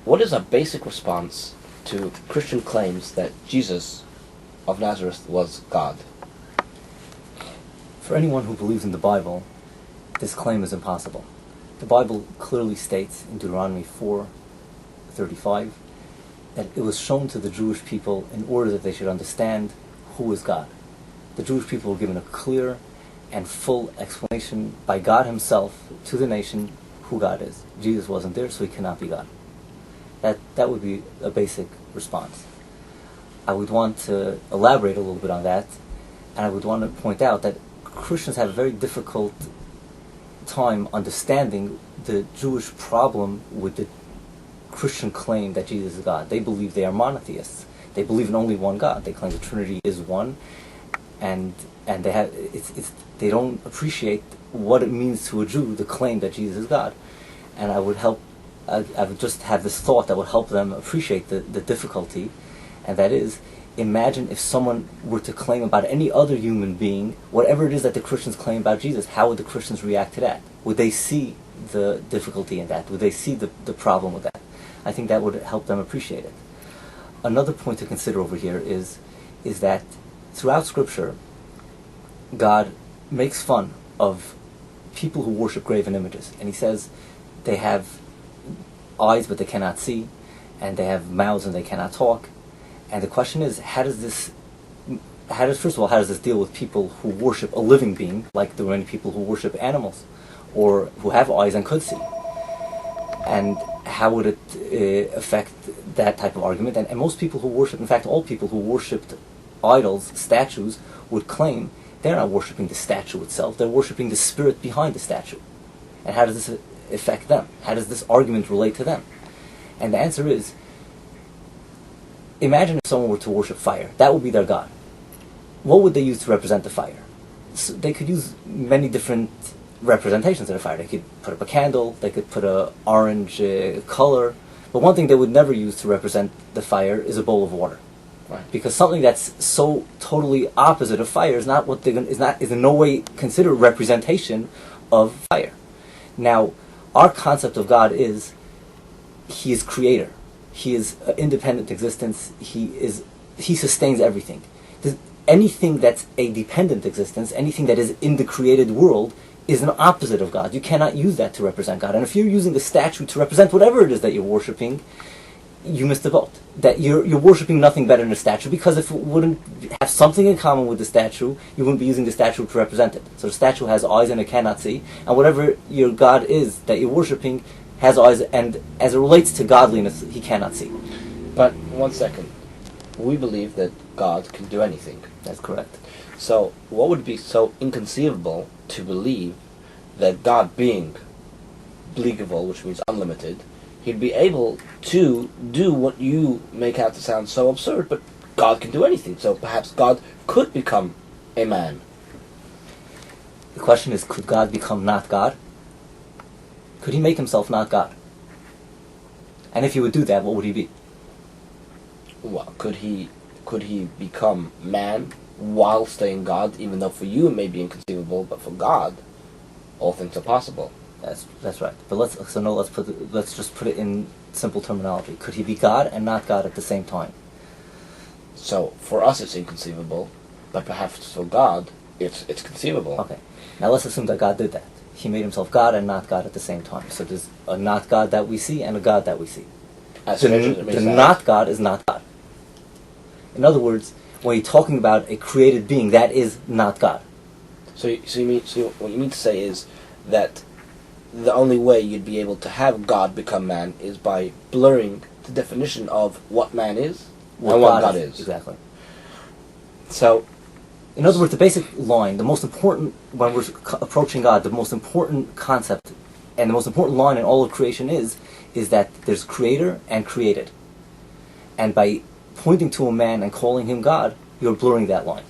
what is a basic response to Christian claims that Jesus of Nazareth was God? For anyone who believes in the Bible, this claim is impossible. The Bible clearly states in Deuteronomy 4:35 that it was shown to the Jewish people in order that they should understand who is God. The Jewish people were given a clear and full explanation by God himself to the nation who God is. Jesus wasn't there, so he cannot be God. That would be a basic response. I would want to elaborate a little bit on that, and I would want to point out that Christians have a very difficult time understanding the Jewish problem with the Christian claim that Jesus is God. They believe they are monotheists. They believe in only one God. They claim the Trinity is one, and they have they don't appreciate what it means to a Jew to claim that Jesus is God. And I would just have this thought that would help them appreciate the difficulty, and that is, imagine if someone were to claim about any other human being, whatever it is that the Christians claim about Jesus, how would the Christians react to that? Would they see the difficulty in that? Would they see the problem with that? I think that would help them appreciate it. Another point to consider over here is that throughout Scripture, God makes fun of people who worship graven images. And he says they have eyes but they cannot see, and they have mouths and they cannot talk. And the question is, how does this deal with people who worship a living being, like the many people who worship animals, or who have eyes and could see? And how would it affect that type of argument? And most people who worship, in fact all people who worshipped idols, statues, would claim they're not worshipping the statue itself, they're worshipping the spirit behind the statue. And how does this affect them? How does this argument relate to them? And the answer is, imagine if someone were to worship fire. That would be their god. What would they use to represent the fire? So they could use many different representations of the fire. They could put up a candle, they could put an orange color, but one thing they would never use to represent the fire is a bowl of water. Right. Because something that's so totally opposite of fire is in no way considered a representation of fire. Now, our concept of God is he is creator. He is an independent existence. He sustains everything. Anything that's a dependent existence, anything that is in the created world, is an opposite of God. You cannot use that to represent God. And if you're using the statue to represent whatever it is that you're worshiping, you missed the boat. That you're worshiping nothing better than a statue, because if it wouldn't have something in common with the statue, you wouldn't be using the statue to represent it. So the statue has eyes and it cannot see, and whatever your God is that you're worshiping has eyes, and as it relates to godliness, he cannot see. But, 1 second, we believe that God can do anything. That's correct. So, what would be so inconceivable to believe that God, being bleakable, which means unlimited, he'd be able to do what you make out to sound so absurd, but God can do anything. So perhaps God could become a man. The question is, could God become not God? Could he make himself not God? And if he would do that, what would he be? Well, could he become man while staying God, even though for you it may be inconceivable, but for God, all things are possible. That's right. But let's just put it in simple terminology. Could he be God and not God at the same time? So for us it's inconceivable, but perhaps for God it's conceivable. Okay. Now let's assume that God did that. He made himself God and not God at the same time. So there's a not God that we see and a God that we see. The not God is not God. In other words, when you're talking about a created being, that is not God. So what you mean to say is that the only way you'd be able to have God become man is by blurring the definition of what man is and what God is. Exactly. So, in other words, the basic line, the most important, when we're approaching God, the most important concept and the most important line in all of creation is that there's creator and created. And by pointing to a man and calling him God, you're blurring that line.